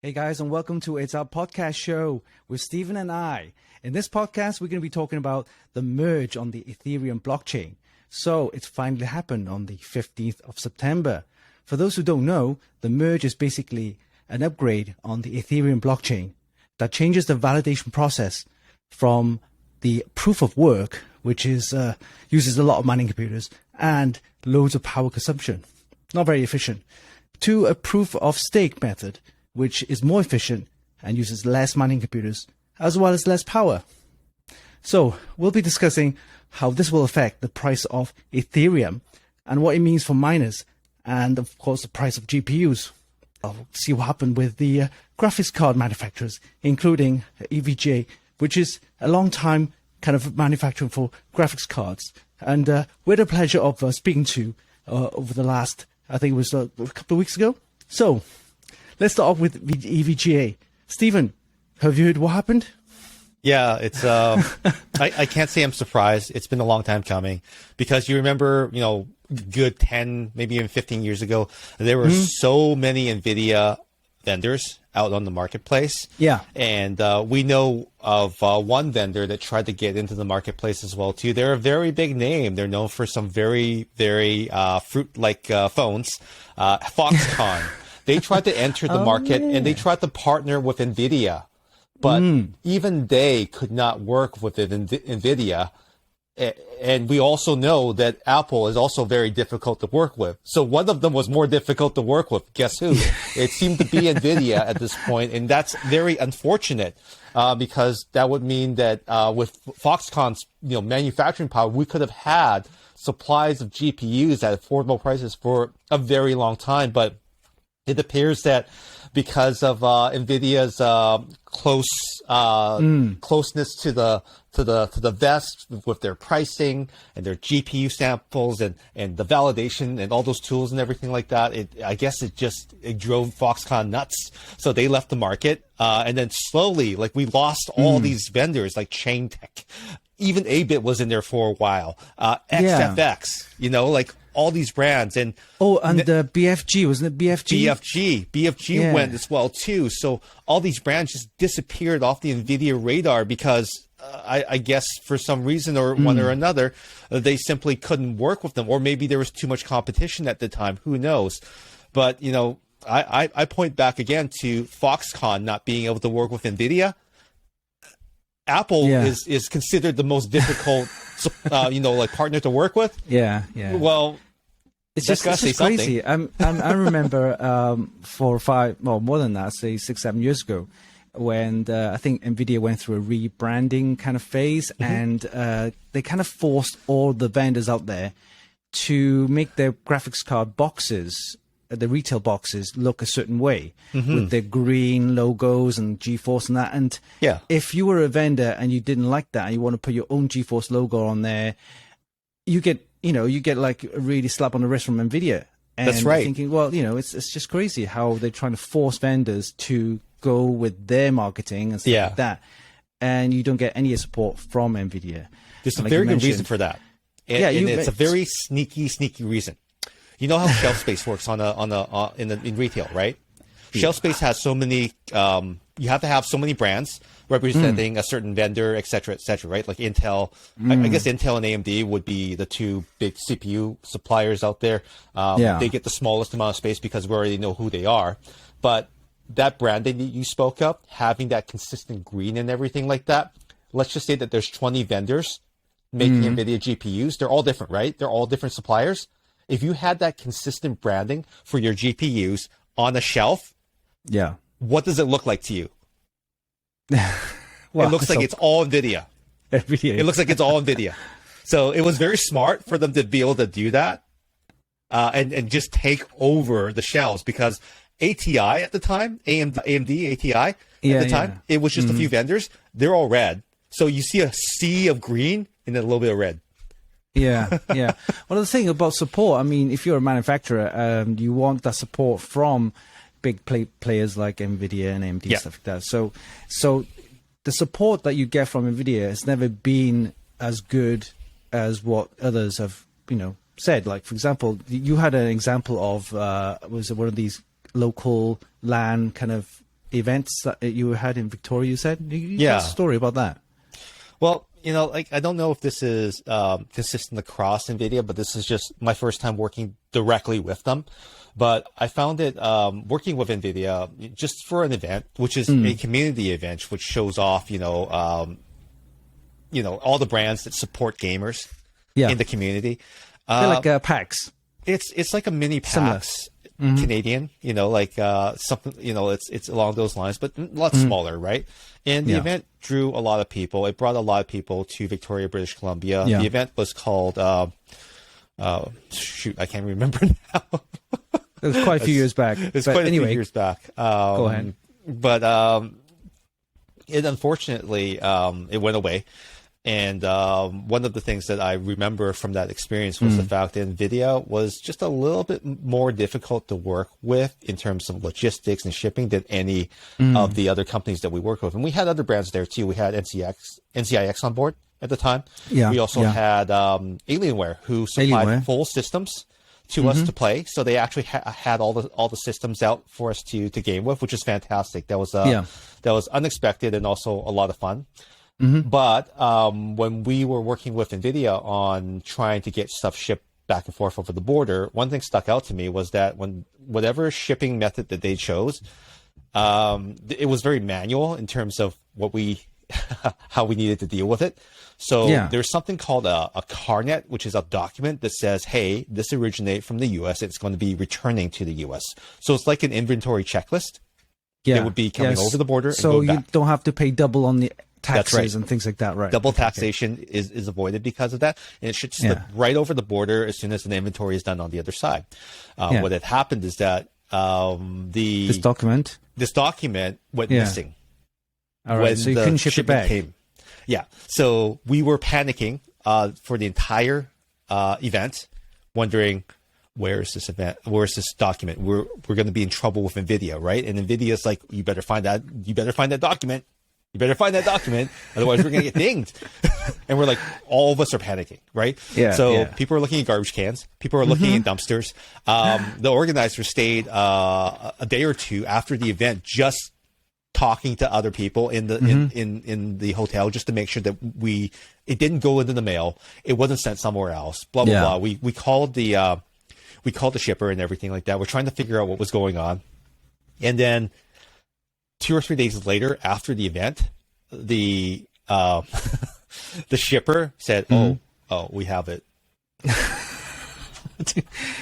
Hey guys, and welcome to It's Our Podcast Show with Stephen and I. In this podcast, we're going to be talking about the merge on the Ethereum blockchain. So it's finally happened on the 15th of September. For those who don't know, the merge is basically an upgrade on the Ethereum blockchain that changes the validation process from the proof of work, which is uses a lot of mining computers and loads of power consumption, not very efficient, to a proof of stake method, which is more efficient and uses less mining computers as well as less power. So we'll be discussing how this will affect the price of Ethereum and what it means for miners, and of course the price of GPUs. I'll see what happened with the graphics card manufacturers, including Evga, which is a long time kind of manufacturing for graphics cards. And we had the pleasure of speaking to over the last, I think it was a couple of weeks ago. So let's start off with Evga. Stephen, have you heard what happened? Yeah, it's I can't say I'm surprised. It's been a long time coming, because you remember, good 10, maybe even 15 years ago, there were so many Nvidia vendors out on the marketplace. Yeah. And we know of one vendor that tried to get into the marketplace as well too. They're a very big name. They're known for some very, very fruit-like phones, Foxconn. They tried to enter the market, and they tried to partner with Nvidia, but even they could not work with Nvidia. And we also know that Apple is also very difficult to work with. So one of them was more difficult to work with. Guess who? It seemed to be Nvidia at this point, and that's very unfortunate, because that would mean that with Foxconn's manufacturing power, we could have had supplies of GPUs at affordable prices for a very long time. But it appears that because of Nvidia's closeness to the vest with their pricing and their GPU samples and the validation and all those tools and everything like that, I guess it drove Foxconn nuts. So they left the market, and then slowly, like, we lost all these vendors like Chain Tech. Even Abit was in there for a while. XFX, like all these brands. And the BFG, wasn't it BFG? BFG went as well too. So all these brands just disappeared off the Nvidia radar because I guess for some reason or one or another, they simply couldn't work with them, or maybe there was too much competition at the time. Who knows? But I point back again to Foxconn not being able to work with Nvidia. Apple is considered the most difficult, partner to work with. Yeah. Well, it's just crazy. I remember 4 or 5, well, more than that, say 6, 7 years ago, when I think Nvidia went through a rebranding kind of phase, and they kind of forced all the vendors out there to make their graphics card boxes, the retail boxes, look a certain way with their green logos and GeForce and that. And if you were a vendor and you didn't like that and you want to put your own GeForce logo on there, you get like a really slap on the wrist from Nvidia. And that's right. Thinking, well, it's just crazy how they're trying to force vendors to go with their marketing and stuff like that, and you don't get any support from Nvidia. There's a very good reason for that, and it's a very sneaky reason. You know how shelf space works in retail, right? Yeah. Shelf space has so many. You have to have so many brands representing a certain vendor, et cetera, right? Like Intel, I guess Intel and AMD would be the two big CPU suppliers out there. They get the smallest amount of space because we already know who they are. But that branding that you spoke of, having that consistent green and everything like that, let's just say that there's 20 vendors making NVIDIA GPUs. They're all different, right? They're all different suppliers. If you had that consistent branding for your GPUs on a shelf, what does it look like to you? Well, it looks like it's all NVIDIA. It looks like it's all NVIDIA. So it was very smart for them to be able to do that and just take over the shelves, because ATI at the time, AMD ATI at the time, it was just a few vendors. They're all red. So you see a sea of green and then a little bit of red. Yeah. Well, the thing about support, I mean, if you're a manufacturer, you want that support from big players like Nvidia and AMD, stuff like that. So the support that you get from Nvidia has never been as good as what others have, said. Like, for example, you had an example of was it one of these local LAN kind of events that you had in Victoria, you said? You tell us a story about that. Well, like, I don't know if this is consistent across NVIDIA, but this is just my first time working directly with them. But I found it working with NVIDIA just for an event, which is a community event, which shows off, all the brands that support gamers in the community. They're like PAX. It's like a mini PAX Canadian, something, it's along those lines, but a lot smaller, right? And the event drew a lot of people. It brought a lot of people to Victoria, British Columbia. The event was called, I can't remember now. It was quite a few years back. It's quite a few years back. Go ahead. But it unfortunately, it went away. And one of the things that I remember from that experience was the fact that NVIDIA was just a little bit more difficult to work with in terms of logistics and shipping than any of the other companies that we work with. And we had other brands there too. We had NCIX on board at the time. Yeah, we also had Alienware, who supplied full systems to us to play. So they actually had all the systems out for us to game with, which is fantastic. That was unexpected and also a lot of fun. But when we were working with NVIDIA on trying to get stuff shipped back and forth over the border, one thing stuck out to me was that whatever shipping method that they chose, it was very manual in terms of how we needed to deal with it. So there's something called a CARNet, which is a document that says, hey, this originated from the US. It's going to be returning to the US. So it's like an inventory checklist. It would be coming over the border. So and you don't have to pay double on the taxes and things like that, right? Double taxation is avoided because of that, and it should slip right over the border as soon as an inventory is done on the other side. What had happened is that this document went missing. All right, so you couldn't ship it back. Yeah, so we were panicking for the entire event, wondering, where is this event? Where is this document? We're going to be in trouble with NVIDIA, right? And NVIDIA's like, you better find that document. You better find that document, otherwise we're going to get dinged. And we're like, all of us are panicking, right? So people are looking at garbage cans. People are looking at dumpsters. The organizer stayed a day or two after the event, just talking to other people in the in the hotel, just to make sure that it didn't go into the mail. It wasn't sent somewhere else. Blah blah blah. We called the shipper and everything like that. We're trying to figure out what was going on, and then 2 or 3 days later, after the event, the shipper said, "Oh, we have it."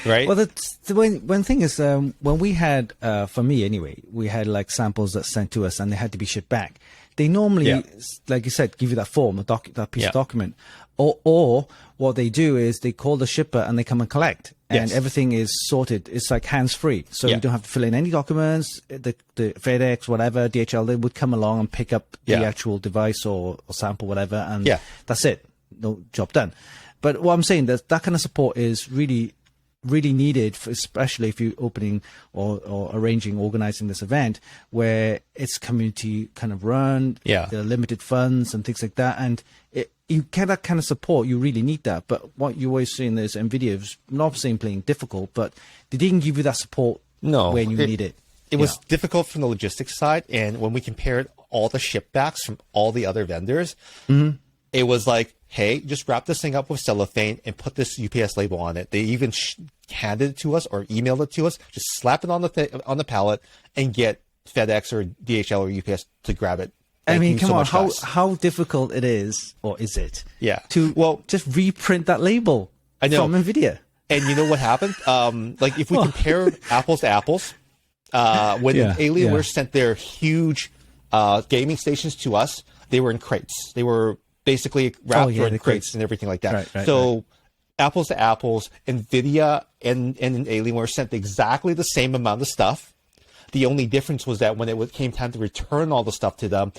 Right. Well, the one thing is, when we had, for me anyway, we had like samples that sent to us, and they had to be shipped back. They normally, like you said, give you that form, that piece of document, or what they do is they call the shipper and they come and collect. And everything is sorted. It's like hands-free. So you don't have to fill in any documents. The FedEx, whatever, DHL, they would come along and pick up the actual device or sample, whatever. And that's it. No job done. But what I'm saying, that kind of support is really, really needed, especially if you're opening or organizing this event where it's community kind of run, there are limited funds and things like that. And you get that kind of support, you really need that. But what you always see in this NVIDIA is not saying playing difficult, but they didn't give you that support when you need it. It was difficult from the logistics side. And when we compared all the shipbacks from all the other vendors, it was like, hey, just wrap this thing up with cellophane and put this UPS label on it. They even handed it to us or emailed it to us. Just slap it on the pallet and get FedEx or DHL or UPS to grab it. I mean, come on, how difficult it is, or is it? To just reprint that label from NVIDIA. And you know what happened? Like if we compare apples to apples, when Alienware sent their huge gaming stations to us, they were in crates. They were basically wrapped in crates and everything like that. So apples to apples, NVIDIA and Alienware sent exactly the same amount of stuff. The only difference was that when it came time to return all the stuff to them,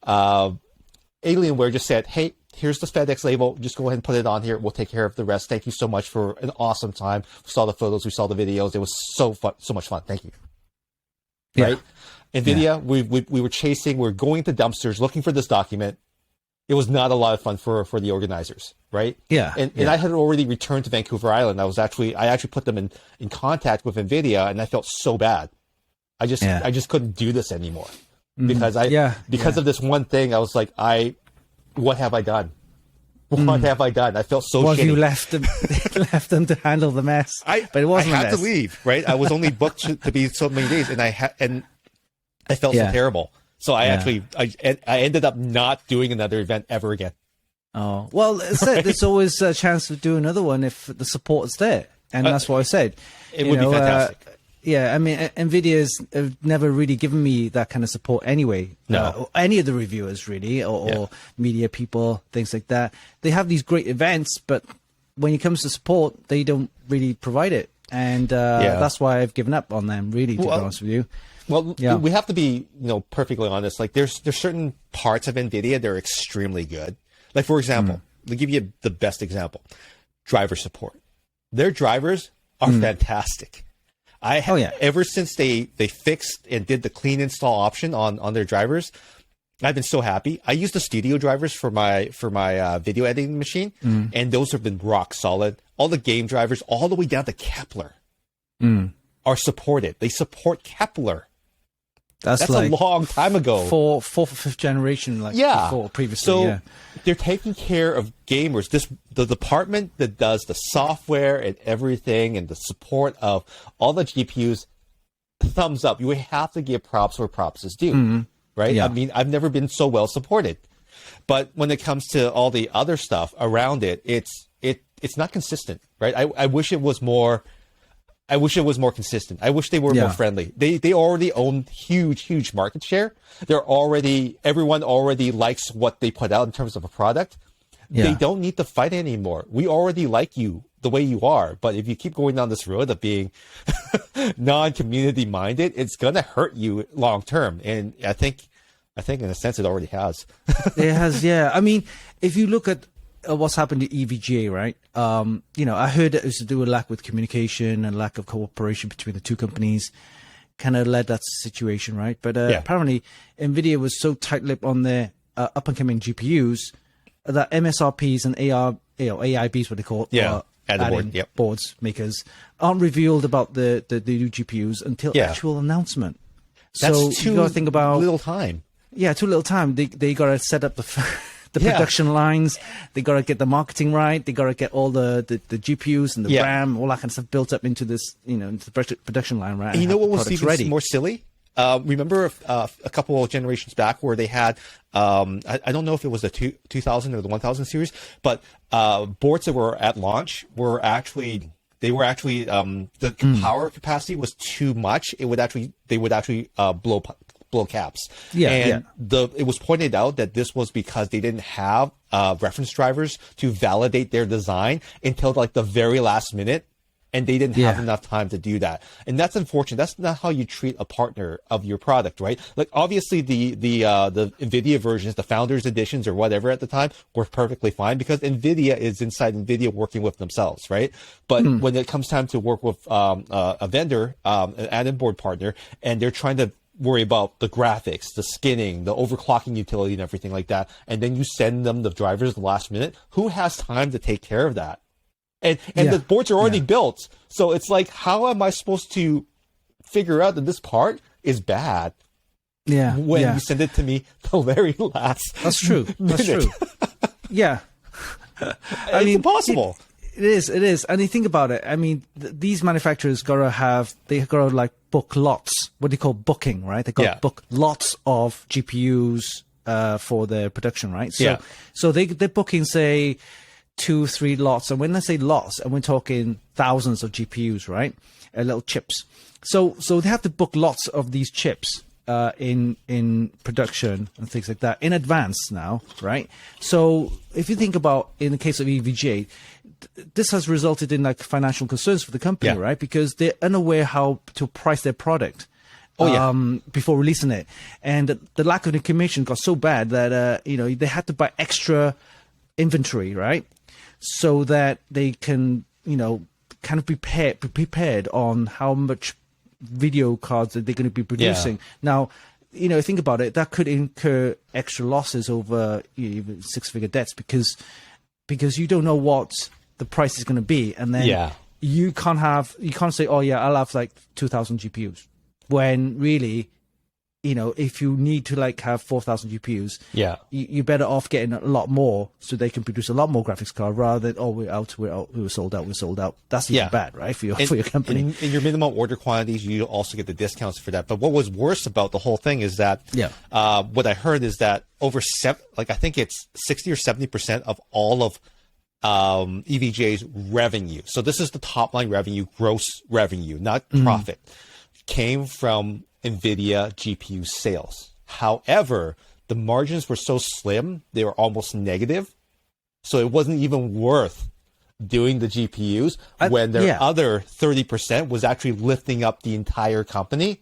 Alienware just said, hey, here's the FedEx label. Just go ahead and put it on here. We'll take care of the rest. Thank you so much for an awesome time. We saw the photos. We saw the videos. It was so fun, so much fun. Thank you. Right? NVIDIA, we were chasing. We were going to dumpsters looking for this document. It was not a lot of fun for the organizers, right? And I had already returned to Vancouver Island. I actually put them in contact with NVIDIA, and I felt so bad. I just couldn't do this anymore because because of this one thing. I was like, what have I done? What have I done? I felt so shitty. You left them to handle the mess. But it wasn't. I had to leave, right? I was only booked to be so many days, and I felt so terrible. So I ended up not doing another event ever again. Oh well, there's always a chance to do another one if the support's there, and that's what I said. It would be fantastic. Yeah, I mean, Nvidia's never really given me that kind of support anyway. No. Any of the reviewers, really, or media people, things like that. They have these great events, but when it comes to support, they don't really provide it. And that's why I've given up on them, really, to be honest with you. Well, we have to be, perfectly honest. Like, there's certain parts of Nvidia that are extremely good. Like, for example, I'll give you the best example. Driver support. Their drivers are fantastic. Ever since they fixed and did the clean install option on their drivers, I've been so happy. I use the studio drivers for my video editing machine, and those have been rock solid. All the game drivers, all the way down to Kepler, are supported. They support Kepler. That's like a long time ago. Fourth or fifth generation, before previously. So they're taking care of gamers. The department that does the software and everything and the support of all the GPUs, thumbs up. You have to give props where props is due, right? Yeah. I mean, I've never been so well supported. But when it comes to all the other stuff around it, it's not consistent, right? I wish it was more. I wish it was more consistent. I wish they were more friendly. They already own huge market share. Everyone already likes what they put out in terms of a product. Yeah. They don't need to fight anymore. We already like you the way you are. But if you keep going down this road of being non-community minded, it's gonna hurt you long term. And I think in a sense it already has. It has, yeah. I mean, if you look at what's happened to EVGA, right? I heard it was to do with lack of communication and lack of cooperation between the two companies, kind of led that situation, right? But apparently, Nvidia was so tight-lipped on their up-and-coming GPUs that MSRPs and AIBs, what they call it, boards makers, aren't revealed about the new GPUs until actual announcement. That's so you got to think about little time. Yeah, too little time. They got to set up the production lines, they got to get the marketing right, they got to get all the GPUs and the RAM, all that kind of stuff built up into this, into the production line, right? And you know what was even more silly? Remember a couple of generations back where they had, I don't know if it was the 2000 or the 1000 series, but boards that were at launch were actually the power capacity was too much. They would actually blow caps. It was pointed out that this was because they didn't have reference drivers to validate their design until like the very last minute, and they didn't have enough time to do that. And that's unfortunate. That's not how you treat a partner of your product, right? Like obviously the Nvidia versions, the founders editions or whatever at the time were perfectly fine because Nvidia is inside Nvidia working with themselves, right? But when it comes time to work with a vendor, an add-in board partner, and they're trying to worry about the graphics, the skinning, the overclocking utility and everything like that, and then you send them the drivers at the last minute, who has time to take care of that? And the boards are already built. So it's like, how am I supposed to figure out that this part is bad? Yeah. When you send it to me the very last That's true. That's true. Yeah. I mean, impossible. It is. And you think about it, I mean, these manufacturers they gotta like book lots, what they call booking, right? They gotta book lots of GPUs for their production, right? So they're booking, say, 2-3 lots. And when I say lots, and we're talking thousands of GPUs, right? Little chips. So they have to book lots of these chips in production and things like that in advance now, right? So if you think about, in the case of EVGA, this has resulted in like financial concerns for the company, right? Because they're unaware how to price their product before releasing it. And the lack of information got so bad that, they had to buy extra inventory, right? So that they can, kind of be prepared on how much video cards that they're going to be producing. Now, think about it, that could incur extra losses over even six-figure debts because you don't know what the price is going to be, and then you can't say, oh yeah, I'll have like 2,000 GPUs. when really, you know, if you need to like have 4,000 GPUs, you're better off getting a lot more so they can produce a lot more graphics card rather than, we're sold out. That's even bad, right? For your company. In your minimum order quantities, you also get the discounts for that. But what was worse about the whole thing is that, what I heard is that I think it's 60 or 70% of all of EVGA's revenue. So this is the top line revenue, gross revenue, not profit, came from Nvidia GPU sales. However, the margins were so slim, they were almost negative. So it wasn't even worth doing the GPUs when their other 30% was actually lifting up the entire company.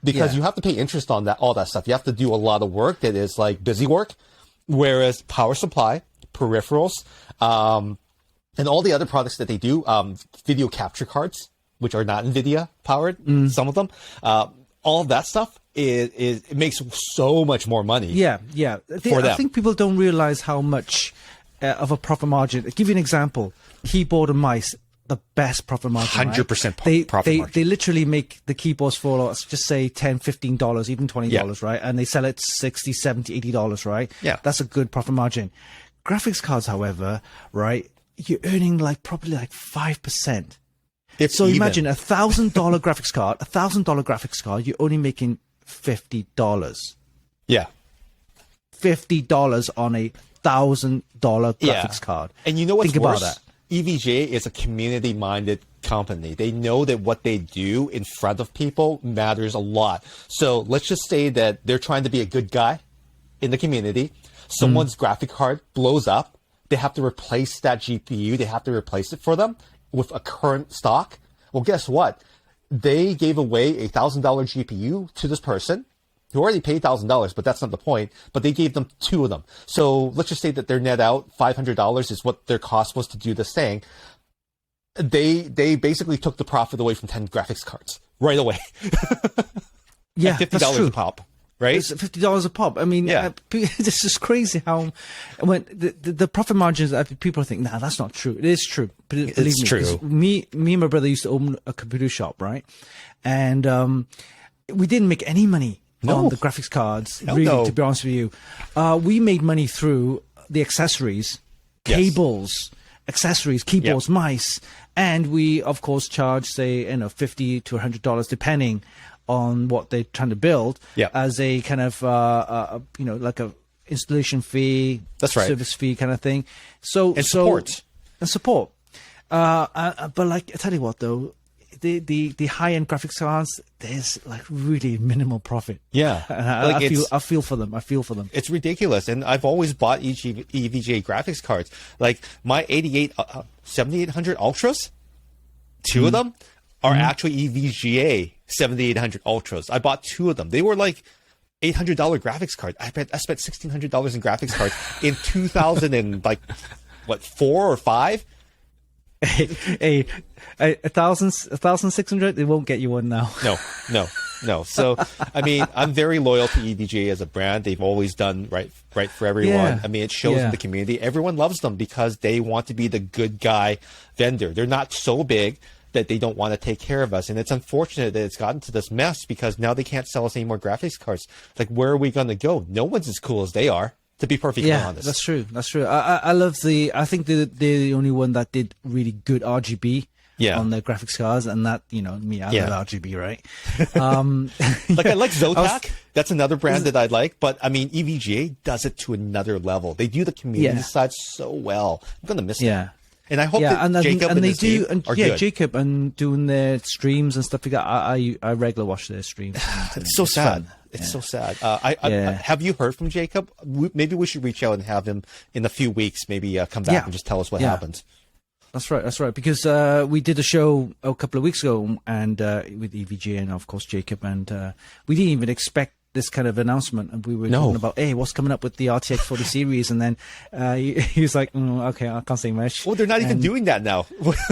Because you have to pay interest on all that stuff. You have to do a lot of work that is like busy work, whereas power supply, peripherals, and all the other products that they do, video capture cards, which are not NVIDIA powered, some of them, all of that stuff, it makes so much more money. I think people don't realize how much of a profit margin. I'll give you an example. Keyboard and mice, the best profit margin. 100% profit margin. They literally make the keyboards for, let's just say, $10, $15, even $20, right? And they sell it $60, $70, $80, right? That's a good profit margin. Graphics cards, however, right, you're earning probably 5%. So imagine $1,000 graphics card, you're only making $50. $50 on a $1,000 graphics card. And you know what's Think worse? About that. EVGA is a community-minded company. They know that what they do in front of people matters a lot. So let's just say that they're trying to be a good guy in the community. Someone's graphic card blows up. They have to replace that GPU. They have to replace it for them with a current stock. Well, guess what? They gave away a $1,000 GPU to this person who already paid $1,000, but that's not the point. But they gave them 2 of them. So let's just say that their net out $500 is what their cost was to do this thing. They basically took the profit away from 10 graphics cards right away. At $50 a pop. Right? It's $50 a pop. I mean, this is crazy how when the profit margins, people think, nah, that's not true. It is true. Believe it's me, true. Me and my brother used to own a computer shop, right? And we didn't make any money on the graphics cards, to be honest with you. We made money through the accessories, cables, accessories, keyboards, mice, and we, of course, charge, say, $50 to $100, depending on what they're trying to build as a kind of like a installation fee, service fee kind of thing. Support. But I tell you what though, the high end graphics cards, there's really minimal profit. I feel for them. It's ridiculous, and I've always bought EVGA graphics cards. Like my 7800 Ultras, 2 of them are actually EVGA 7800 Ultras. I bought 2 of them. They were like $800 graphics cards. I spent $1,600 in graphics cards in 2000 and 4 or 5. Hey, 1,600. They won't get you one now. No. So I mean, I'm very loyal to EVGA as a brand. They've always done right for everyone. I mean, it shows in the community. Everyone loves them because they want to be the good guy vendor. They're not so big that they don't want to take care of us. And it's unfortunate that it's gotten to this mess because now they can't sell us any more graphics cards. Where are we going to go? No one's as cool as they are, to be perfectly honest. That's true. I love I think they're the only one that did really good RGB on their graphics cards, and that, I love RGB, right? I like Zotac. That's another brand that I like, but I mean, EVGA does it to another level. They do the community side so well. I'm going to miss them. And I hope that Jacob and his team are good. Jacob and doing their streams and stuff like that. I regularly watch their streams. It's so sad. It's so sad. Have you heard from Jacob? Maybe we should reach out and have him in a few weeks. Maybe come back and just tell us what happened. That's right. Because we did a show a couple of weeks ago, and with EVGA and of course Jacob, and we didn't even expect this kind of announcement, and we were talking about, hey, what's coming up with the RTX 40 series, and then he was like, okay, I can't say much. Well, they're not even doing that now.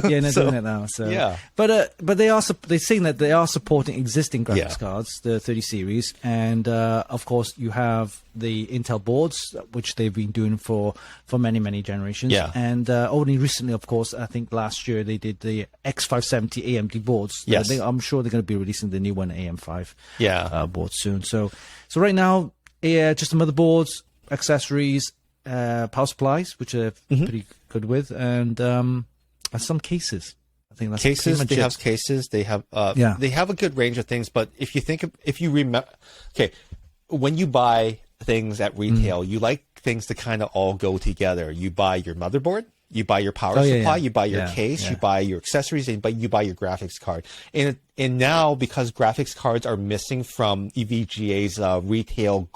Yeah, they're doing it now. So yeah, but they're saying that they are supporting existing graphics cards, the 30 series, and of course you have the Intel boards, which they've been doing for many generations. Yeah, and only recently, of course, I think last year they did the X570 AMD boards. Yes, I'm sure they're going to be releasing the new one, AM5 board soon. So right now, just the motherboards, accessories, power supplies, which are pretty good with, and some cases. I think that's cases. They have cases. They have they have a good range of things. But if you remember, okay, when you buy things at retail, you like things to kind of all go together. You buy your motherboard, you buy your power supply, you buy your case, you buy your accessories, and you buy your graphics card. And now, because graphics cards are missing from EVGA's retail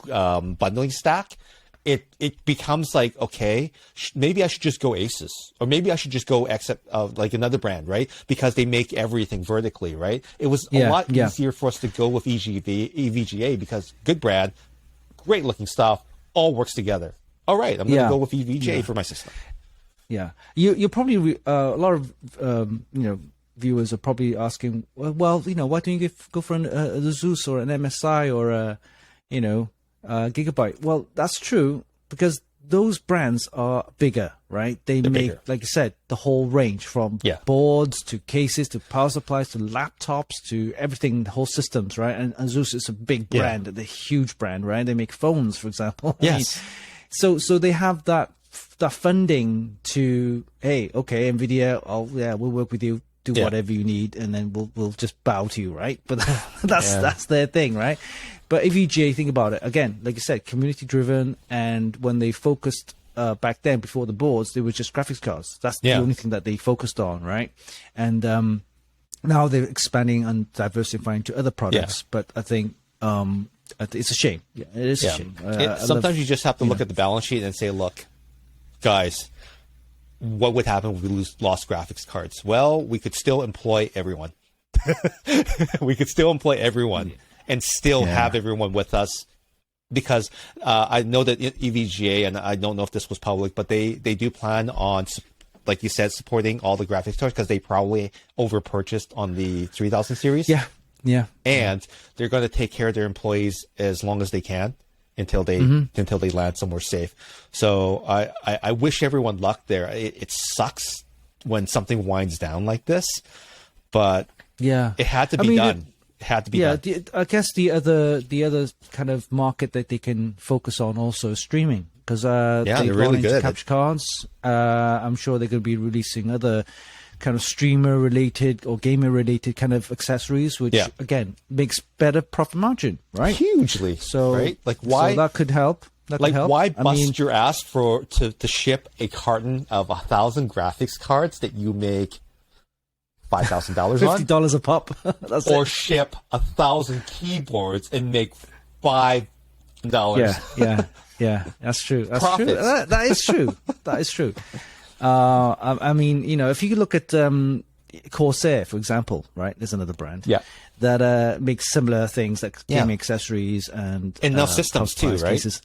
bundling stack, it becomes like, okay, maybe I should just go ASUS, or maybe I should just go like another brand, right? Because they make everything vertically, right? It was a lot easier for us to go with EVGA because good brand, great looking stuff, all works together. All right, I'm going to go with EVGA for my system. Yeah, you're probably a lot of viewers are probably asking, well, why don't you go for an ASUS or an MSI or a GIGABYTE? Well, that's true because those brands are bigger, right? They're make bigger. Like you said, the whole range from boards to cases to power supplies to laptops to everything, the whole systems, right? And ASUS is a big brand, a huge brand, right? They make phones, for example. Yes. So they have that funding to, hey, okay, Nvidia, we'll work with you, do whatever you need, and then we'll just bow to you, right? But that's their thing, right? But EVGA, think about it again, like you said, community driven, and when they focused back then before the boards, they were just graphics cards. That's the only thing that they focused on, right? And now they're expanding and diversifying to other products. But I think it's a shame. Yeah, it is a shame. Sometimes you just have to look at the balance sheet and say, look, guys, what would happen if we lost graphics cards? Well, we could still employ everyone. We could still employ everyone and still have everyone with us, because I know that EVGA, and I don't know if this was public, but they do plan on, like you said, supporting all the graphics cards because they probably overpurchased on the 3000 series. Yeah. And they're going to take care of their employees as long as they can until they land somewhere safe. So I wish everyone luck there. It sucks when something winds down like this, but it had to be done. It had to be done. I guess the other kind of market that they can focus on also is streaming, because they're really good at capture cards. I'm sure they're going to be releasing other kind of streamer related or gamer related kind of accessories, which again makes better profit margin, right? Hugely. So right? Like why that could help. Why bust your ass to ship a carton of 1,000 graphics cards that you make $5,000 on, $50 a pop, or ship 1,000 keyboards and make $5? Yeah, that's true. That's Profits. true. That is true. That is true. I mean, if you look at Corsair, for example, right? There's another brand that makes similar things like gaming accessories and now systems too, right? Cases.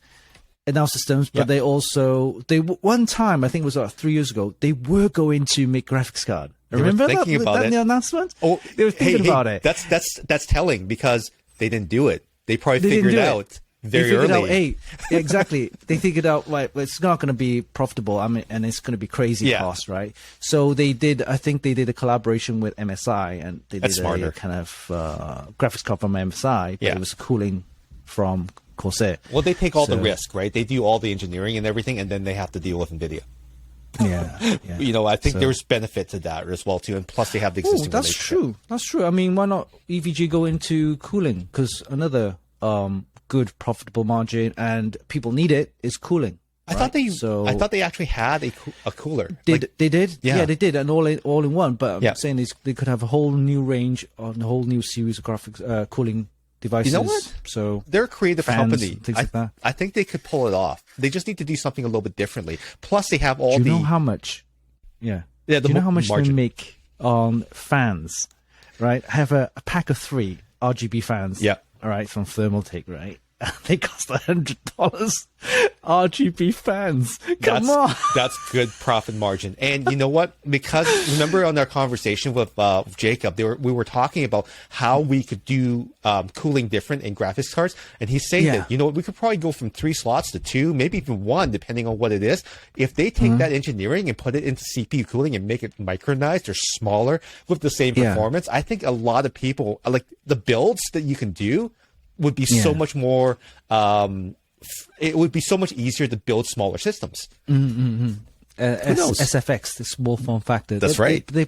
And now systems, but they one time, I think it was like 3 years ago, they were going to make graphics card. Remember that in the announcement? Oh, they were thinking about it. That's telling, because they didn't do it. They probably figured it out very early. Exactly. They figured out, like, it's not going to be profitable. I mean, and it's going to be crazy cost, right? So they did. I think they did a collaboration with MSI, and they did a kind of graphics card from MSI, but it was cooling from Corsair. Well, they take all the risk, right? They do all the engineering and everything, and then they have to deal with Nvidia. I think there's benefit to that as well too, and plus they have the existing relationship. That's true. I mean, why not EVG go into cooling? Because another good profitable margin, and people need it, is cooling. I thought they actually had a cooler. They did. Yeah, they did, and all in one. But I'm saying they could have a whole new range on a whole new series of graphics cooling devices. You know what? So they're a creative company. Things like that. I think they could pull it off. They just need to do something a little bit differently. Plus, they have all Do you know how much? Yeah. Do you know how much they make on fans? Right. I have a pack of 3 RGB fans. Yeah. All right, from Thermaltake, right? They cost $100. RGB fans, come on. That's good profit margin. And you know what? Because remember on our conversation with Jacob, we were talking about how we could do cooling different in graphics cards, and he's saying that, you know, we could probably go from 3 slots to 2, maybe even 1, depending on what it is. If they take that engineering and put it into CPU cooling and make it micronized or smaller with the same performance, I think a lot of people, like the builds that you can do, would be so much more. It would be so much easier to build smaller systems. SFX, the small form factor. That's right. They're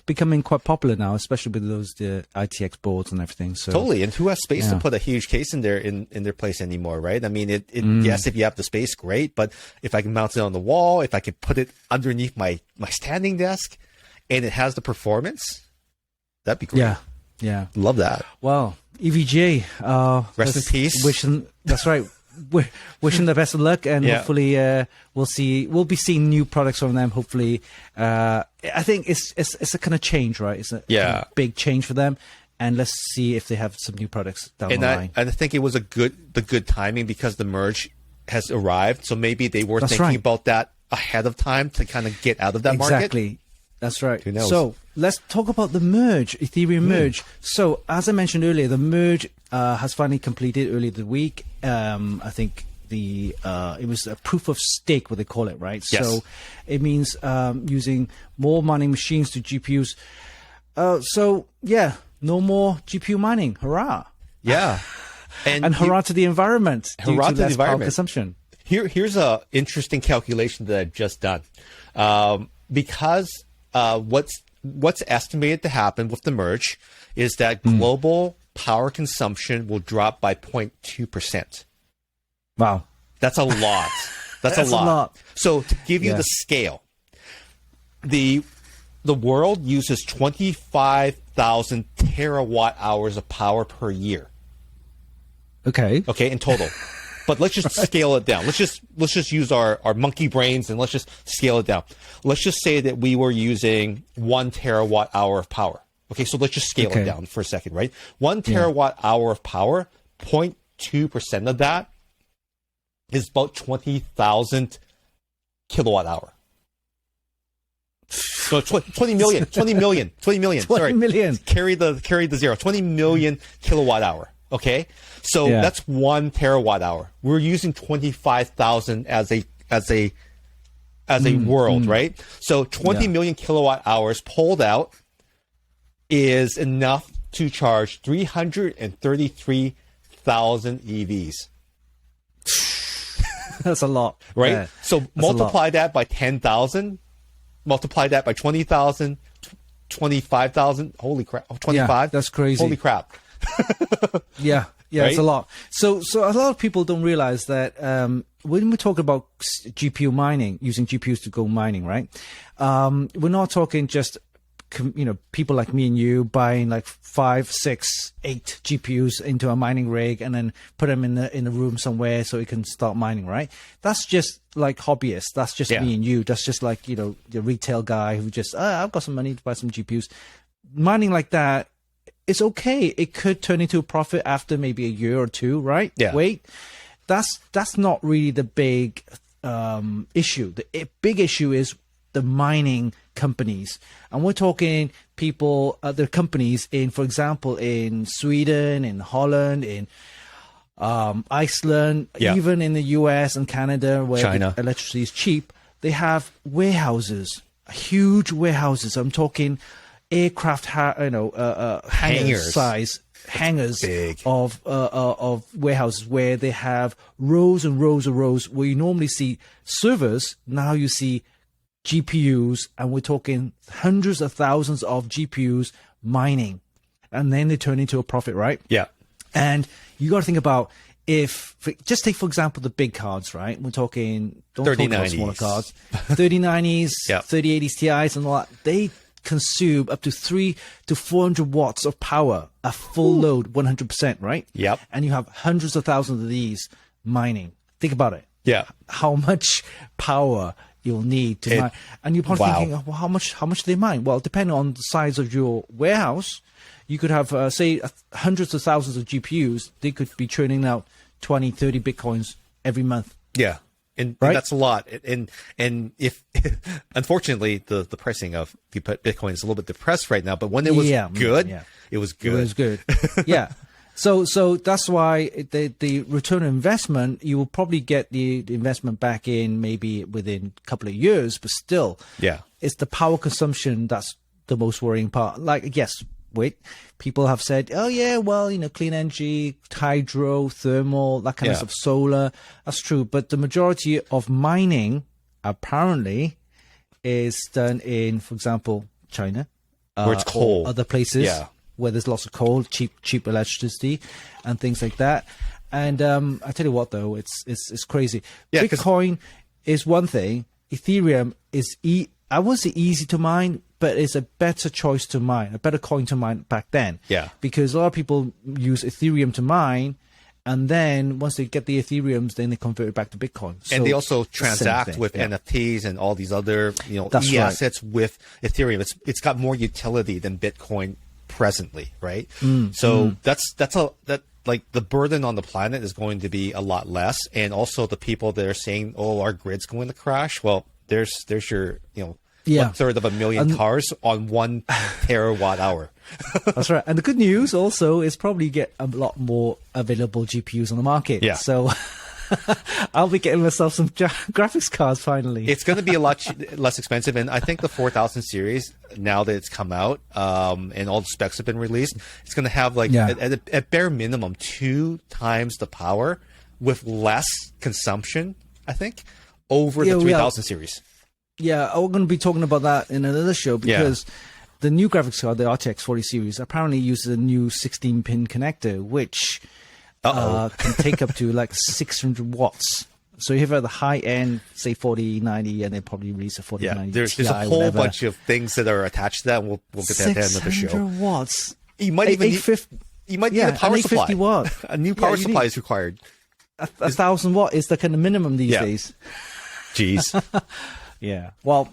becoming quite popular now, especially with those ITX boards and everything. So totally. And who has space to put a huge case in their place anymore, right? I mean, yes, if you have the space, great. But if I can mount it on the wall, if I can put it underneath my standing desk, and it has the performance, that'd be great. Yeah. Love that. Wow. EVGA. Rest in peace. That's right. We're wishing the best of luck, and hopefully we'll be seeing new products from them. Hopefully, I think it's a kind of change, right? It's a kind of big change for them, and let's see if they have some new products down the line. I think it was the good timing because the merge has arrived, so maybe they were thinking about that ahead of time to kind of get out of that market. Exactly. That's right. Who knows? So let's talk about the merge, Ethereum Merge. So as I mentioned earlier, the merge has finally completed earlier the week. I think it was a proof of stake, what they call it, right? Yes. So it means using more mining machines to GPUs. So yeah, no more GPU mining. Hurrah! Yeah, and hurrah to the environment. Hurrah to the environment. Power consumption. Here's a interesting calculation that I've just done. Because what's estimated to happen with the merge is that global power consumption will drop by 0.2%. Wow. That's a lot. That's a lot. So to give you the scale, the world uses 25,000 terawatt hours of power per year. Okay, in total. But let's just scale it down. Let's just use our monkey brains and let's just scale it down. Let's just say that we were using 1 terawatt hour of power. Okay, so let's just scale it down for a second, right? 1 terawatt hour of power, 0.2% of that is about 20,000 kilowatt hour. So 20 million. Sorry. 20 million. Carry the zero. 20 million kilowatt hour. Okay, so that's 1 terawatt hour. We're using 25,000 as a world, right? So 20 million kilowatt hours pulled out is enough to charge 333,000 EVs. That's a lot, right? Yeah. So multiply that by 10,000, multiply that by 20,000, 25,000. Holy crap! 25. That's crazy. Holy crap. Yeah, right? It's a lot. So a lot of people don't realize that when we talk about GPU mining, using GPUs to go mining, right? We're not talking just people like me and you buying like 5, 6, 8 GPUs into a mining rig and then put them in a room somewhere so it can start mining, right? That's just like hobbyists. That's just me and you. That's just like the retail guy who just I've got some money to buy some GPUs. Mining like that. It's okay. It could turn into a profit after maybe a year or two, right? Yeah. Wait, that's not really the big issue. The big issue is the mining companies, and we're talking people, other companies in, for example, in Sweden, in Holland, in Iceland, even in the US and Canada, where China. Electricity is cheap. They have warehouses, huge warehouses. I'm talking aircraft, hangars Big. of warehouses where they have rows and rows of rows. Where you normally see servers, now you see GPUs, and we're talking hundreds of thousands of GPUs mining, and then they turn into a profit, right? Yeah. And you got to think about just take, for example, the big cards, right? We're talking, don't talk about smaller cards, 3090s, 3080s Ti's and all that. They consume up to 300 to 400 watts of power, a full load, 100%, right? Yep. And you have hundreds of thousands of these mining. Think about it. Yeah. How much power you'll need to mine. And you're probably thinking, well, how much do they mine? Well, depending on the size of your warehouse, you could have, say, hundreds of thousands of GPUs. They could be churning out 20, 30 Bitcoins every month. Yeah. And that's a lot. And if unfortunately the pricing of Bitcoin is a little bit depressed right now, but when it was good, it was good. It was good. Yeah. So that's why the return on investment, you will probably get the investment back in maybe within a couple of years, but still, it's the power consumption that's the most worrying part. Like, yes, people have said, oh yeah, well, clean energy, hydro, thermal, that kind of stuff, solar. That's true. But the majority of mining apparently is done in, for example, China, where it's coal, other places where there's lots of coal, cheap electricity and things like that. And I tell you what, though, it's crazy. Yeah, Bitcoin is one thing. Ethereum is, I wouldn't say easy to mine, but it's a better choice to mine, a better coin to mine back then. Yeah. Because a lot of people use Ethereum to mine, and then once they get the Ethereums, then they convert it back to Bitcoin. And they also transact with NFTs and all these other, assets with Ethereum. It's got more utility than Bitcoin presently, right? That like the burden on the planet is going to be a lot less. And also the people that are saying, oh, our grid's going to crash. Well, there's your, 1/3 of a million cars on 1 terawatt hour. That's right. And the good news also is probably get a lot more available GPUs on the market. Yeah. So I'll be getting myself some graphics cards finally. It's going to be a lot less expensive. And I think the 4000 series, now that it's come out and all the specs have been released, it's going to have at bare minimum 2 times the power with less consumption, I think, over the 3000 series. Yeah, we're going to be talking about that in another show because the new graphics card, the RTX 40 series, apparently uses a new 16-pin connector, which can take up to like 600 watts. So you have the high end, say 4090, and they probably release a 4090. There's a whole bunch of things that are attached to that. We'll get that at the end of the show. 600 watts. You might even need a power supply. Watt. A new power supply is required. 1,000 watt is the kind of minimum these days. Jeez. Yeah. Well,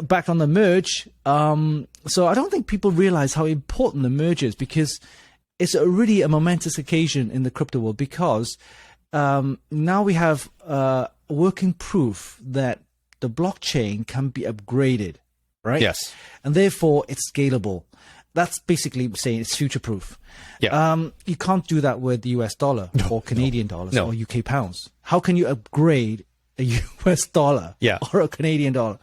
back on the merge. So I don't think people realize how important the merge is, because it's really a momentous occasion in the crypto world, because now we have working proof that the blockchain can be upgraded, right? Yes. And therefore it's scalable. That's basically saying it's future proof. Yeah. You can't do that with the US dollar or Canadian dollars or UK pounds. How can you upgrade a US dollar or a Canadian dollar?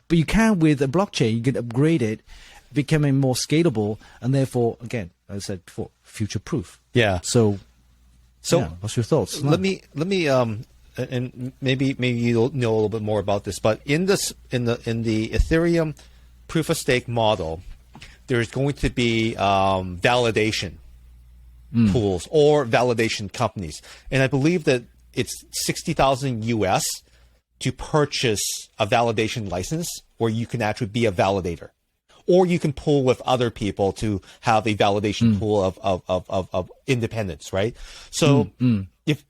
But you can with a blockchain. You can upgrade it, becoming more scalable, and therefore, again, as I said before, future proof. Yeah. So what's your thoughts? Let me and maybe you'll know a little bit more about this, but in the Ethereum proof of stake model, there's going to be validation pools or validation companies, and I believe that it's 60,000 US to purchase a validation license where you can actually be a validator, or you can pool with other people to have a validation pool of independence, right? So if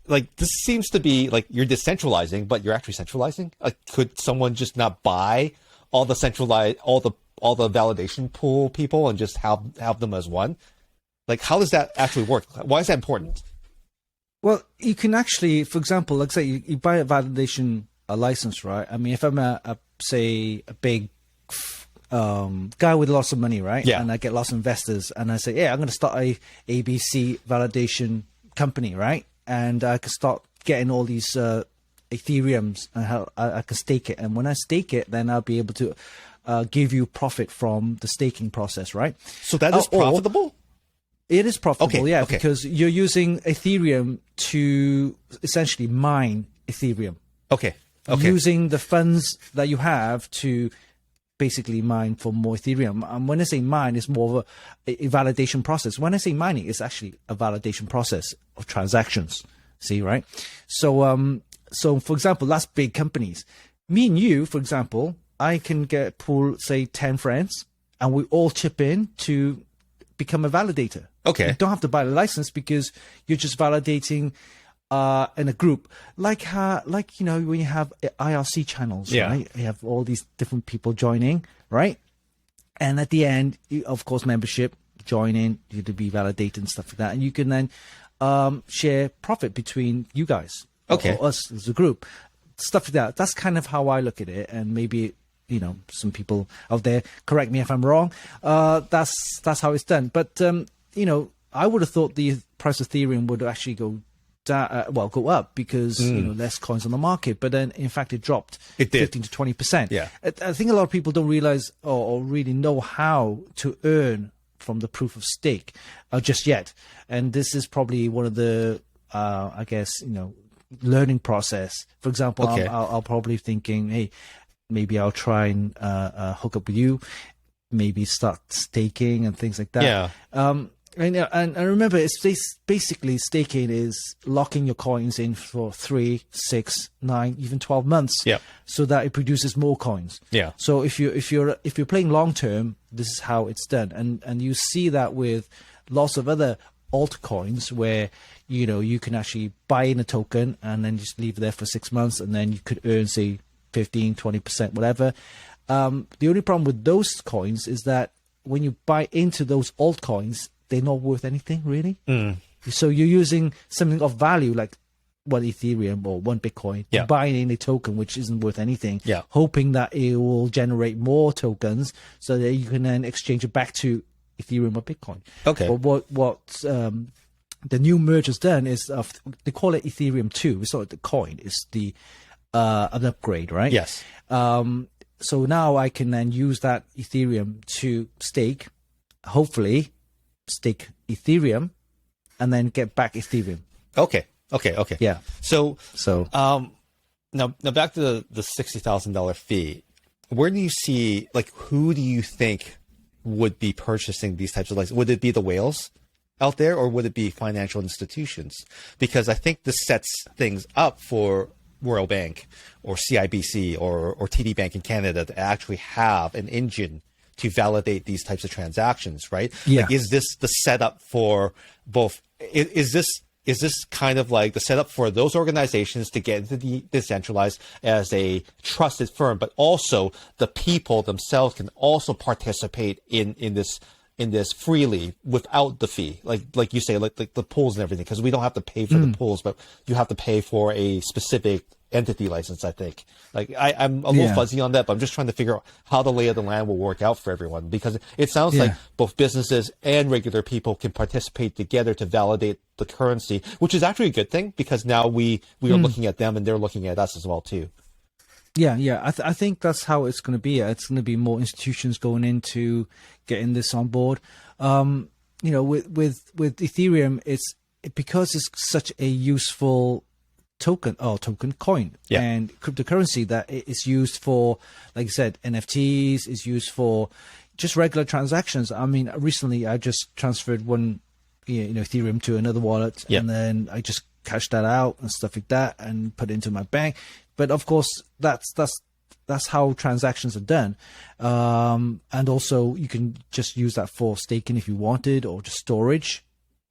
like this seems to be like you're decentralizing, but you're actually centralizing. Like, could someone just not buy all the validation pool people and just have them as one? Like, how does that actually work? Why is that important? Well, you can actually, for example, like say you buy a validation license, right? I mean, if I'm a big guy with lots of money, right? Yeah. And I get lots of investors, and I say, yeah, I'm going to start a ABC validation company, right? And I can start getting all these Ethereums, and how I can stake it. And when I stake it, then I'll be able to give you profit from the staking process, right? So that is profitable? It is profitable, because you're using Ethereum to essentially mine Ethereum. Okay. Using the funds that you have to basically mine for more Ethereum. And when I say mine, it's more of a validation process. When I say mining, it's actually a validation process of transactions. See, right? So, for example, that's big companies. Me and you, for example, I can pull, say, 10 friends, and we all chip in to become a validator. Okay. You don't have to buy the license because you're just validating in a group, like when you have IRC channels, right? You have all these different people joining, right? And at the end, of course, membership, join in, you to be validated and stuff like that. And you can then share profit between you guys, okay, or us as a group, stuff like that. That's kind of how I look at it, and maybe some people out there correct me if I'm wrong. That's how it's done. But I would have thought the price of Ethereum would actually go up because less coins on the market. But then, in fact, it dropped 15 to 20%. Yeah, I think a lot of people don't realize or really know how to earn from the proof of stake just yet. And this is probably one of the, I guess, learning process. For example, okay. I'll probably thinking, hey, maybe I'll try and hook up with you, maybe start staking and things like that. Yeah. And remember, it's basically staking is locking your coins in for 3, 6, 9, even 12 months. Yeah. So that it produces more coins. Yeah. So if you're playing long term, this is how it's done, and you see that with lots of other altcoins where you can actually buy in a token and then just leave it there for 6 months, and then you could earn, say, 15, 20%, whatever. The only problem with those coins is that when you buy into those altcoins, they're not worth anything really. So you're using something of value like one Ethereum or one Bitcoin, buying in a token which isn't worth anything, hoping that it will generate more tokens so that you can then exchange it back to Ethereum or Bitcoin. Okay. But what the new merge has done is they call it Ethereum 2. It's not the coin, it's the an upgrade, right? Yes. So now I can then use that Ethereum to stake, hopefully stake Ethereum, and then get back Ethereum. Okay. Yeah. So now back to the $60,000 fee. Where do you see, who do you think would be purchasing these types of licenses? Would it be the whales out there, or would it be financial institutions? Because I think this sets things up for Royal Bank or CIBC or TD Bank in Canada to actually have an engine to validate these types of transactions, right? Yeah. Is this the setup for both? Is this kind of like the setup for those organizations to get into the decentralized as a trusted firm, but also the people themselves can also participate in this freely without the fee, like you say, like the pools and everything, because we don't have to pay for the pools, but you have to pay for a specific entity license, I think. I'm a little fuzzy on that, but I'm just trying to figure out how the lay of the land will work out for everyone, because it sounds like both businesses and regular people can participate together to validate the currency, which is actually a good thing, because now we are looking at them and they're looking at us as well too. Yeah. I think that's how it's going to be. It's going to be more institutions going into getting this on board. With Ethereum, it's because it's such a useful token coin and cryptocurrency that it's used for, like I said, NFTs, is used for just regular transactions. I mean, recently I just transferred one Ethereum to another wallet, and then I just cashed that out and stuff like that and put it into my bank. But of course, that's how transactions are done. And also you can just use that for staking if you wanted, or just storage,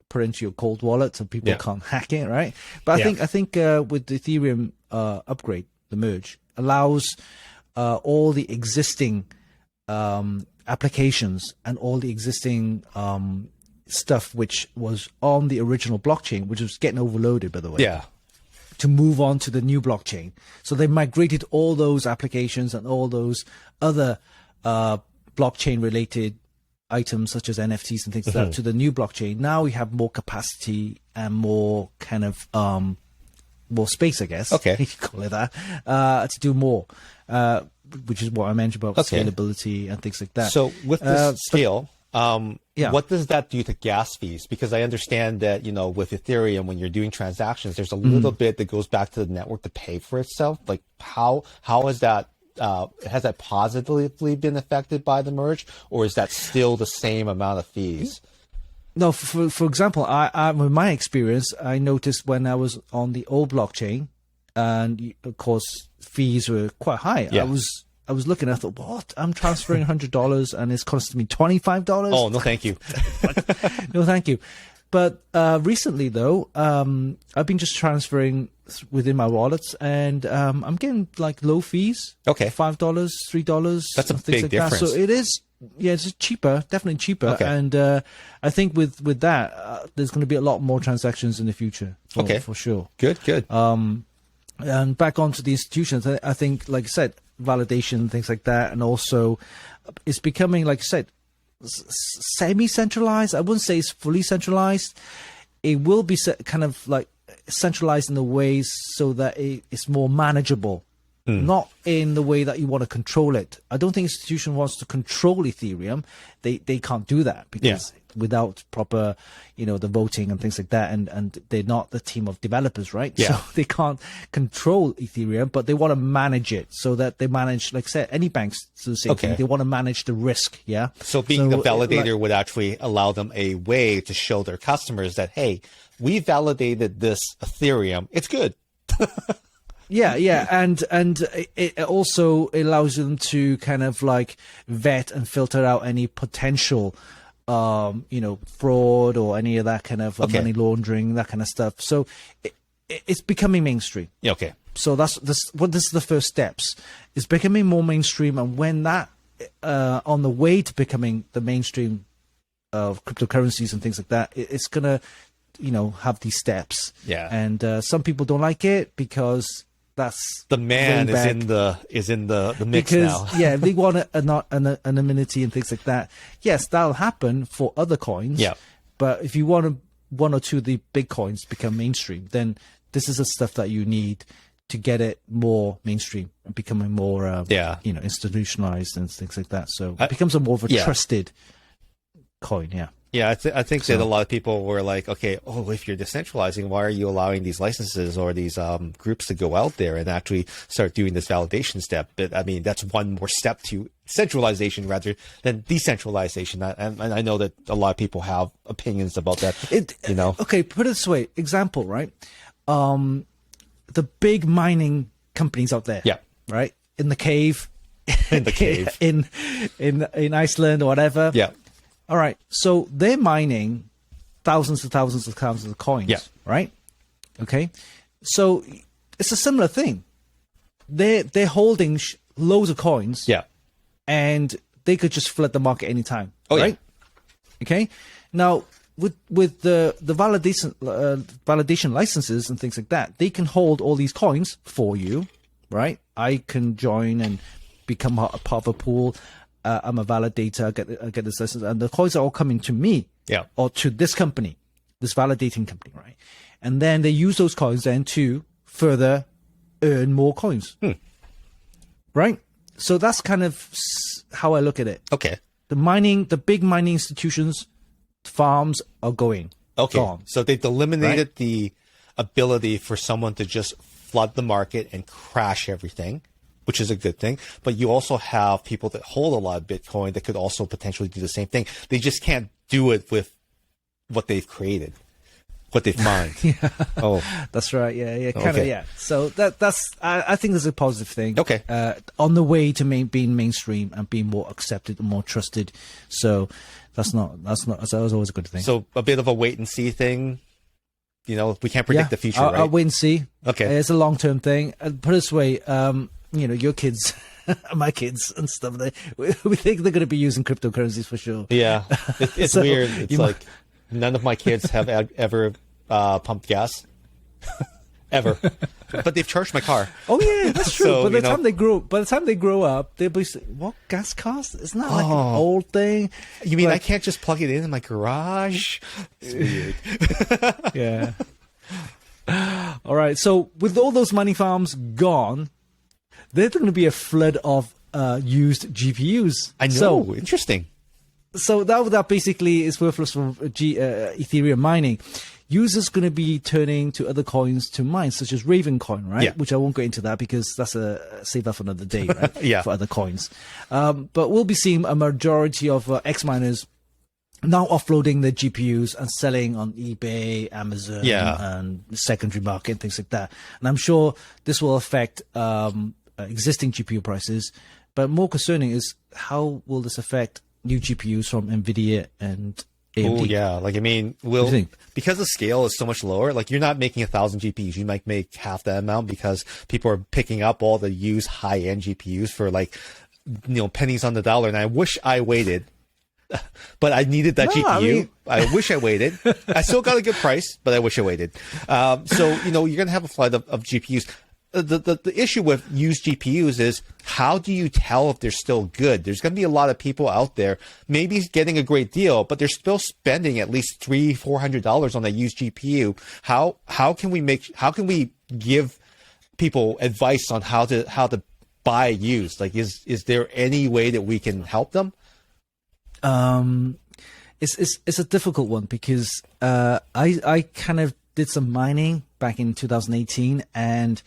put into your cold wallet so people can't hack it, right? But I think with the Ethereum upgrade, the merge allows all the existing applications and all the existing stuff which was on the original blockchain, which was getting overloaded, by the way, to move on to the new blockchain. So they migrated all those applications and all those other blockchain related items such as NFTs and things like that to the new blockchain. Now we have more capacity and more kind of more space, I guess. Okay. You could call it that, to do more, which is what I mentioned about scalability and things like that. So with this scale, what does that do to gas fees? Because I understand that, with Ethereum, when you're doing transactions, there's a little bit that goes back to the network to pay for itself. Like how is that, has that positively been affected by the merge, or is that still the same amount of fees? No, for example, I with my experience, I noticed when I was on the old blockchain, and of course fees were quite high. I was looking, I thought, what? I'm transferring $100 and it's costing me $25? Oh, no, thank you. No, thank you. But recently, though, I've been just transferring within my wallets, and I'm getting like low fees. Okay. $5, $3. That's a big difference. So it is, yeah, it's cheaper, definitely cheaper. Okay. And I think with that, there's going to be a lot more transactions in the future. For sure. Good. And back onto the institutions, I think, like I said, validation, things like that, and also it's becoming, like I said, semi-centralized. I wouldn't say it's fully centralized. It will be kind of like centralized in the ways so that it's more manageable, not in the way that you want to control it. I don't think institution wants to control Ethereum. They can't do that because without proper, the voting and things like that, and they're not the team of developers, right? Yeah. So they can't control Ethereum, but they want to manage it so that they manage, like I said, any banks do the same thing. They want to manage the risk, yeah? So being the validator would actually allow them a way to show their customers that, hey, we validated this Ethereum. It's good. Yeah, and it also allows them to kind of like vet and filter out any potential, fraud or any of that kind of money laundering, that kind of stuff. So it's becoming mainstream. Yeah, okay. So this is the first steps. It's becoming more mainstream, and when that on the way to becoming the mainstream of cryptocurrencies and things like that, it's gonna have these steps. Yeah. And some people don't like it because that's the man is in the mix now. Yeah, they want anonymity and things like that. Yes, that'll happen for other coins. Yeah. But if you want one or two of the big coins become mainstream, then this is the stuff that you need to get it more mainstream and becoming more institutionalized and things like that. So it becomes a more of a trusted coin. Yeah. Yeah, I think that a lot of people were like, okay, if you're decentralizing, why are you allowing these licenses or these groups to go out there and actually start doing this validation step? But I mean, that's one more step to centralization rather than decentralization. And I know that a lot of people have opinions about that. Okay, put it this way. Example, right? The big mining companies out there. Yeah. Right? In the cave. in Iceland or whatever. Yeah. All right, so they're mining thousands of coins, right? Okay, so it's a similar thing. They're holding loads of coins, and they could just flood the market anytime, right? Yeah. Okay, now with the validation licenses and things like that, they can hold all these coins for you, right? I can join and become a part of a pool. I'm a validator, I get this license, and the coins are all coming to me, or to this company, this validating company, right? And then they use those coins then to further earn more coins, right? So that's kind of how I look at it. Okay. The big mining institutions, farms are gone. So they've eliminated the ability for someone to just flood the market and crash everything, which is a good thing. But you also have people that hold a lot of Bitcoin that could also potentially do the same thing. They just can't do it with what they've created, what they've mined. That's right. Yeah. Kind of. Yeah. So that's I think that's a positive thing. Okay. On the way to being mainstream and being more accepted and more trusted. So that's always a good thing. So a bit of a wait and see thing. We can't predict the future, right? I'll wait and see. Okay. It's a long-term thing. Put it this way, your kids, my kids and stuff, we think they're going to be using cryptocurrencies for sure. Yeah. It's weird. It's like none of my kids have ever pumped gas. Ever. But they've charged my car. Oh yeah, that's true. So, by the time they grow up, they'll be saying, what, gas cost? Isn't that like an old thing? You mean I can't just plug it in my garage? It's weird. Yeah. All right. So with all those money farms gone, there's going to be a flood of used GPUs. I know. So, interesting. So that basically is worthless for Ethereum mining. Users going to be turning to other coins to mine, such as Raven coin, right? Yeah. Which I won't go into that because that's save that for another day, right? For other coins. But we'll be seeing a majority of X miners now offloading their GPUs and selling on eBay, Amazon, and secondary market, things like that. And I'm sure this will affect existing GPU prices. But more concerning is how will this affect new GPUs from Nvidia and AMD. Oh yeah, like I mean, because the scale is so much lower. Like you're not making 1,000 GPUs, you might make half that amount because people are picking up all the used high-end GPUs for like, pennies on the dollar. And I wish I waited, but I needed that GPU. I wish I waited. I still got a good price, but I wish I waited. So you're gonna have a flood of GPUs. The issue with used GPUs is how do you tell if they're still good? There's going to be a lot of people out there maybe getting a great deal, but they're still spending at least $300-$400 on a used GPU. How can we give people advice on how to buy used? Like, is there any way that we can help them? It's a difficult one because I kind of did some mining back in 2018 and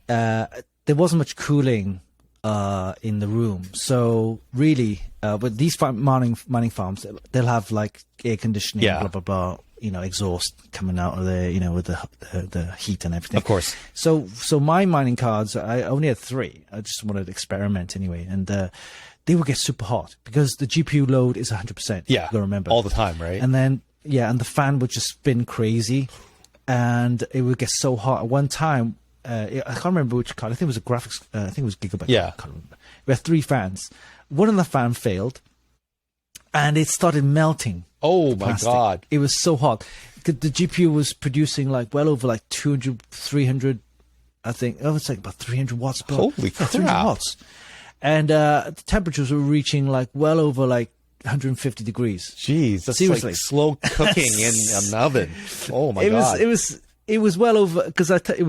there wasn't much cooling in the room. So really, with these mining farms, they'll have like air conditioning, blah blah blah, exhaust coming out of there, with the heat and everything. Of course. So my mining cards, I only had 3. I just wanted to experiment anyway, and they would get super hot because the GPU load is 100%. Yeah, you gotta remember all the time, right? And then and the fan would just spin crazy, and it would get so hot. At one time, I can't remember which card. I think it was a graphics. I think it was GIGABYTE. Yeah, I can't remember. We had 3 fans. One of the fan failed, and it started melting. Oh my god! It was so hot. The GPU was producing like well over like 200, 300. I think it's like about 300 watts. Holy crap! 300 watts. And the temperatures were reaching like well over like 150 degrees. Jeez, that's seriously like slow cooking in an oven. Oh my god! It was well over because it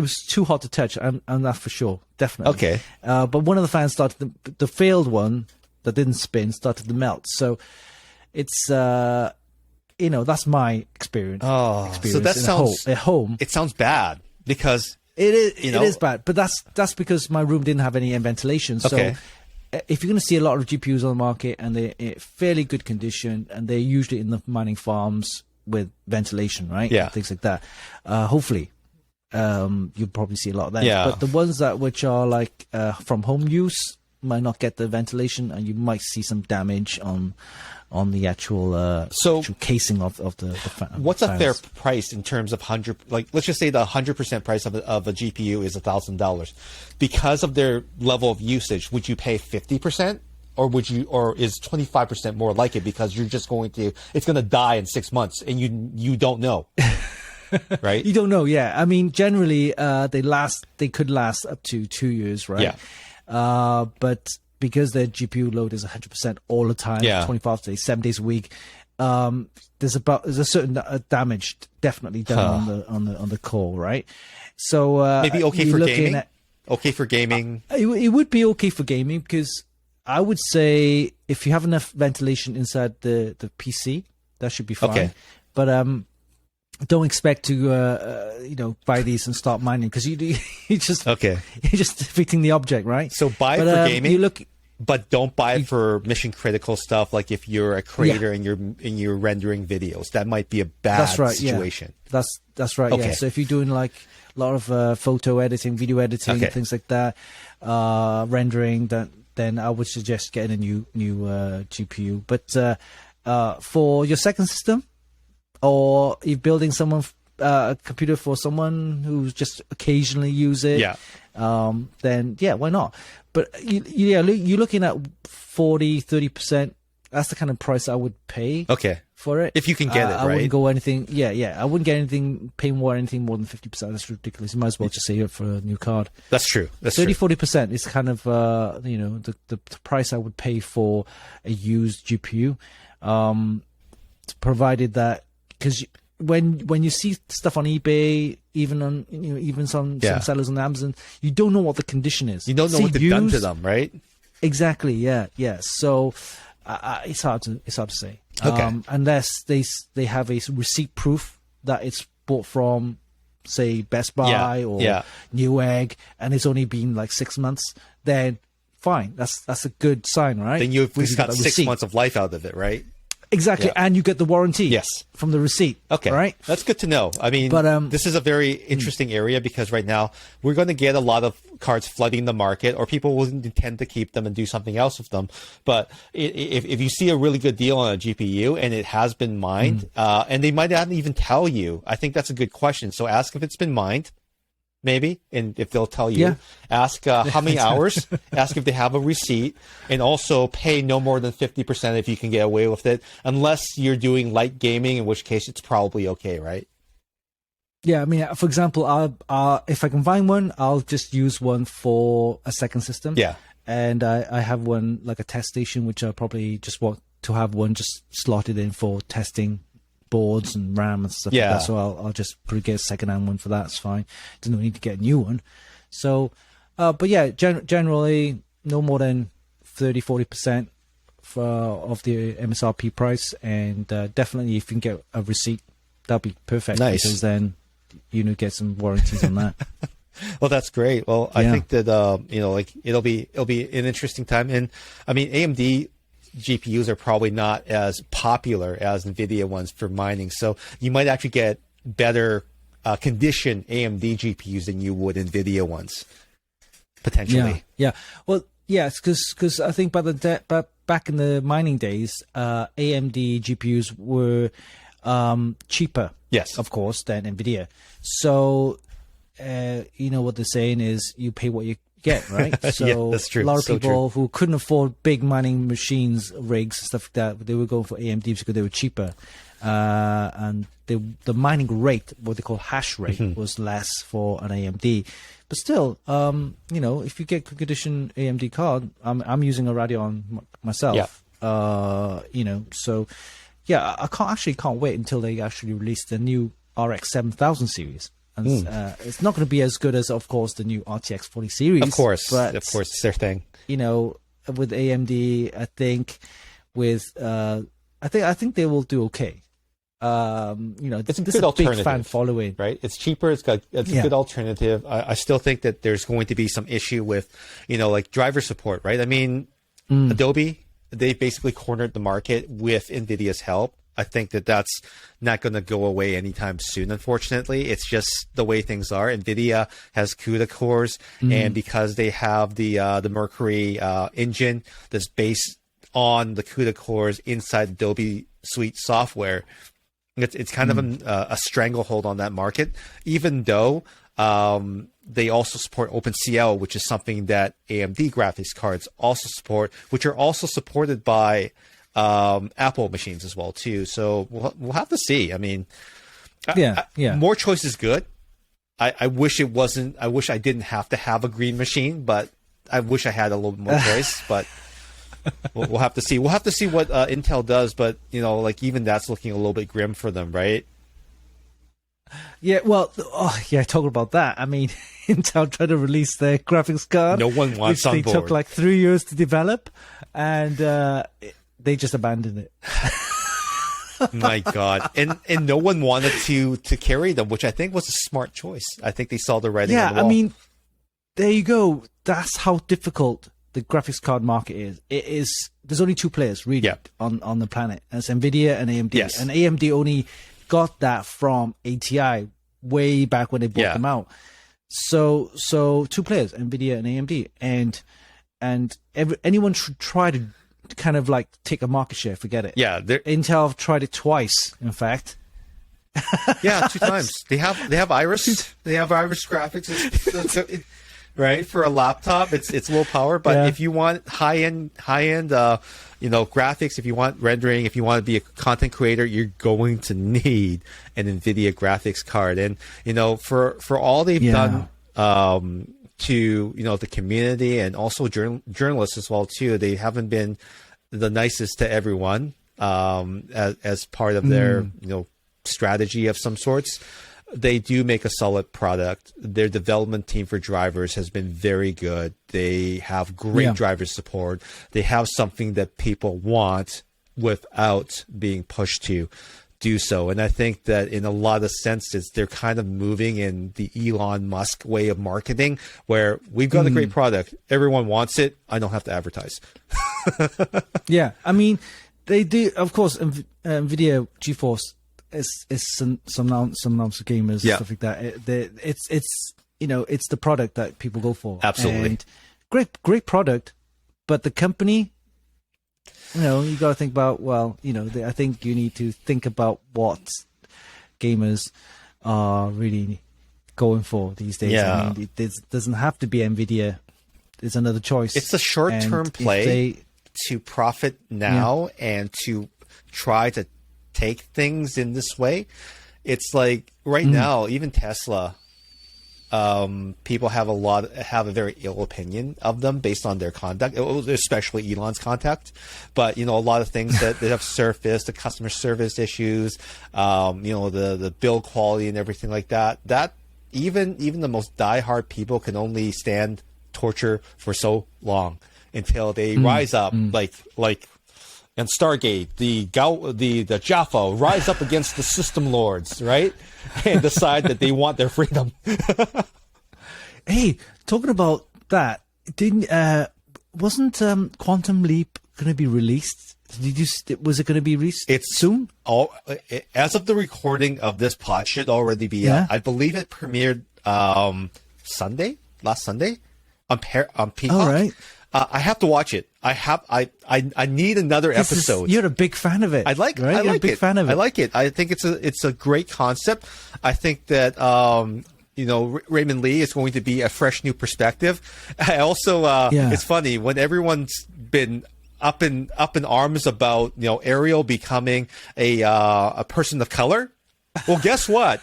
was too hot to touch. I'm that for sure, definitely. Okay. But one of the fans started the failed one that didn't spin started to melt. So it's that's my experience. Oh, so that sounds at home. It sounds bad because. It is bad, but that's because my room didn't have any ventilation. So if you're going to see a lot of GPUs on the market and they're in fairly good condition and they're usually in the mining farms with ventilation, right? Yeah. Things like that. Hopefully, you'll probably see a lot of that. Yeah. But the ones which are like from home use might not get the ventilation, and you might see some damage on the actual actual casing of the fan. What's a fair price in terms of let's just say the 100% price of a GPU is $1,000. Because of their level of usage, would you pay 50%? Or is 25% more like it because it's going to die in 6 months and you don't know. Right? You don't know, yeah. I mean, generally they could last up to 2 years, right? Yeah. But because their GPU load is 100% all the time, 25 days, 7 days a week, there's a certain damage definitely done on the core, right? So maybe okay for gaming. Okay for gaming. It would be okay for gaming because I would say if you have enough ventilation inside the PC, that should be fine. Okay. But don't expect to buy these and start mining because you just you're just defeating the object, right? So buy for gaming. But don't buy it for mission critical stuff. Like if you're a creator and you're rendering videos, that might be a bad situation. Yeah. That's right. Okay. Yeah. So if you're doing like a lot of photo editing, video editing, things like that, rendering, then I would suggest getting a new GPU. But for your second system, or you're building a computer for someone who's just occasionally use it, then why not? But you're looking at 40-30%. That's the kind of price I would pay. For it, if you can get it, right? I wouldn't go anything. I wouldn't get anything more than 50%. That's ridiculous. You might as well just save it for a new card. That's true. 30-40% is kind of the price I would pay for a used GPU, provided that because when you see stuff on eBay, even on even some sellers on Amazon, you don't know what the condition is. You don't know what they've done to them, right? Exactly. Yeah. So it's hard to say. Unless they have a receipt proof that it's bought from, say, Best Buy or Newegg, and it's only been like 6 months, then fine. That's a good sign, right? Then you've got 6 months of life out of it, right? Exactly, and you get the warranty from the receipt. Okay, right? That's good to know. I mean, this is a very interesting area because right now we're going to get a lot of cards flooding the market, or people will intend to keep them and do something else with them. But if you see a really good deal on a GPU and it has been mined, and they might not even tell you, I think that's a good question. So ask if it's been mined. Maybe, and if they'll tell you, ask how many hours, ask if they have a receipt, and also pay no more than 50% if you can get away with it, unless you're doing light gaming, in which case it's probably okay, right? Yeah, I mean, for example, if I can find one, I'll just use one for a second system. Yeah. And I have one, like a test station, which I probably just want to have one just slotted in for testing boards and RAM and stuff like that. So I'll just probably get a second-hand one for that. It's fine. Doesn't need to get a new one. So, but yeah, generally no more than 30-40% of the MSRP price, and definitely if you can get a receipt, that'll be perfect. Nice. Because then get some warranties on that. Well, that's great. Well, I think that like it'll be an interesting time, and I mean AMD GPUs are probably not as popular as Nvidia ones for mining, so you might actually get better condition AMD GPUs than you would Nvidia ones potentially. Yeah. Well, yes, because I think back in the mining days, AMD GPUs were cheaper. Yes, of course, than Nvidia. So what they're saying is you pay what you get, right? So that's true. A lot of people who couldn't afford big mining machines, rigs, stuff like that, they were going for AMDs because they were cheaper. And the mining rate, what they call hash rate, was less for an AMD. But still, if you get good condition AMD card, I'm using a Radeon myself. So yeah, I can't wait until they actually release the new RX 7000 series. And it's not going to be as good as, of course, the new RTX 40 series. Of course, but, it's their thing. With AMD, I think I think they will do okay. It's a there's good alternative, big fan following, right? It's cheaper. It's a good alternative. I still think that there's going to be some issue with, like driver support, right? I mean, Adobe, they basically cornered the market with NVIDIA's help. I think that that's not going to go away anytime soon, unfortunately. It's just the way things are. NVIDIA has CUDA cores, and because they have the Mercury engine that's based on the CUDA cores inside Adobe Suite software, it's kind of a stranglehold on that market, even though they also support OpenCL, which is something that AMD graphics cards also support, which are also supported by Apple machines as well too. So we'll have to see. I mean, more choice is good. I wish it wasn't. I wish I didn't have to have a green machine, but I wish I had a little bit more choice. But we'll have to see. We'll have to see what Intel does. But like even that's looking a little bit grim for them, right? Yeah. Well, talking about that. I mean, Intel tried to release their graphics card. No one wants on board. They took like 3 years to develop, and they just abandoned it. My God. And no one wanted to carry them, which I think was a smart choice. I think they saw the writing on the wall. I mean, there you go. That's how difficult the graphics card market is. It is. There's only two players really on the planet. And it's Nvidia and AMD. Yes. And AMD only got that from ATI way back when they bought them out. So two players, Nvidia and AMD. And anyone should try to kind of like take a market share, forget it. Yeah, Intel have tried it twice, in fact. Yeah, 2 times. They have Iris. They have Iris graphics, right? For a laptop, it's low power. But if you want high end, graphics, if you want rendering, if you want to be a content creator, you're going to need an NVIDIA graphics card. And for all they've done to the community and also journalists as well too, they haven't been the nicest to everyone as part of their strategy of some sorts. They do make a solid product. Their development team for drivers has been very good. They have great driver support. They have something that people want without being pushed to do so. And I think that in a lot of senses, they're kind of moving in the Elon Musk way of marketing, where we've got a great product. Everyone wants it. I don't have to advertise. Yeah. I mean, They do, of course. Nvidia GeForce is synonymous with gamers, stuff like that. It's it's the product that people go for. Absolutely, and great product, but the company, you got to think about. Well, I think you need to think about what gamers are really going for these days. Yeah. I mean, it doesn't have to be Nvidia. It's another choice. It's a short-term play to profit now and to try to take things in this way. It's like right now, even Tesla, people have a very ill opinion of them based on their conduct, especially Elon's conduct. But a lot of things that have surfaced, the customer service issues, the build quality and everything like that. That even the most diehard people can only stand torture for so long until they rise up, like and Stargate, the Jaffa rise up against the system lords, right, and decide that they want their freedom. Hey, talking about that, wasn't Quantum Leap going to be released? Was it going to be released? It's soon. As of the recording of this pod, should already be out. I believe it premiered last Sunday on Peacock. All right. I have to watch it. I need another episode. You're a big fan of it. I like right? You're a big fan of it. I like it. I think it's a great concept. I think that Raymond Lee is going to be a fresh new perspective. I also it's funny when everyone's been up in arms about Ariel becoming a person of color. Well, guess what?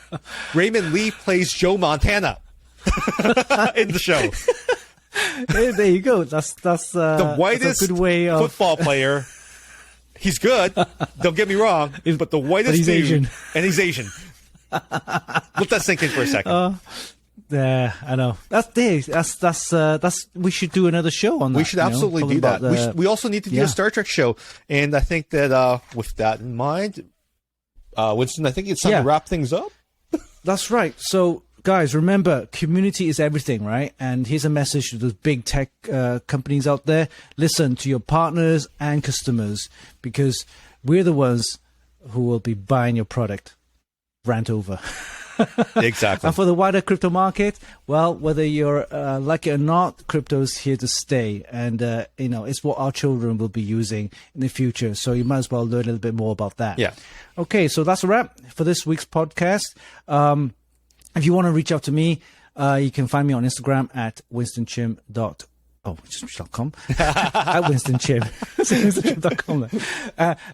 Raymond Lee plays Joe Montana in the show. Hey, there you go. That's the whitest that's a good way of... football player. He's good. Don't get me wrong, but the whitest he's dude, Asian. And he's Asian. Let that sink in for a second. Yeah, I know. That's. We should do another show on that. We should absolutely do that. We also need to do a Star Trek show, and I think that with that in mind, Winston, I think it's time to wrap things up. That's right. So, guys, remember, community is everything, right? And here's a message to those big tech companies out there. Listen to your partners and customers, because we're the ones who will be buying your product. Rant over. Exactly. And for the wider crypto market, well, whether you're like it or not, crypto's here to stay. And, it's what our children will be using in the future. So you might as well learn a little bit more about that. Yeah. Okay, so that's a wrap for this week's podcast. If you want to reach out to me, you can find me on Instagram at winstonchim.com. At winstonchim. winstonchim.com.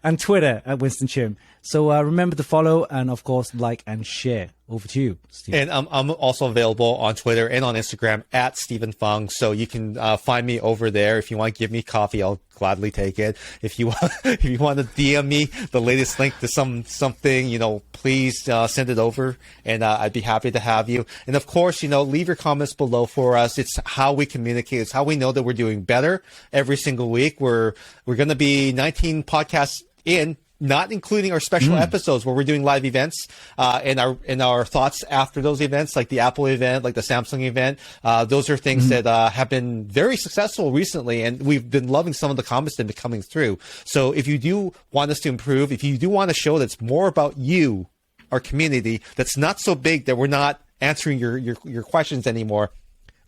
And Twitter at winstonchim. So remember to follow and, of course, like and share. Over to you, Steve. And I'm also available on Twitter and on Instagram at Stephen Fung. So you can find me over there. If you want to give me coffee, I'll gladly take it. If you want to DM me the latest link to something, please send it over, and I'd be happy to have you. And of course, leave your comments below for us. It's how we communicate. It's how we know that we're doing better every single week. We're going to be 19 podcasts in, not including our special episodes where we're doing live events and our thoughts after those events, like the Apple event, like the Samsung event. Those are things that have been very successful recently, and we've been loving some of the comments that have been coming through. So if you do want us to improve, if you do want a show that's more about you, our community, that's not so big that we're not answering your questions anymore,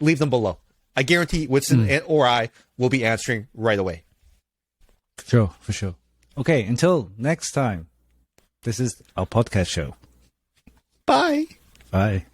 leave them below. I guarantee Winston or I will be answering right away. For sure. Okay, until next time, this is our podcast show. Bye. Bye.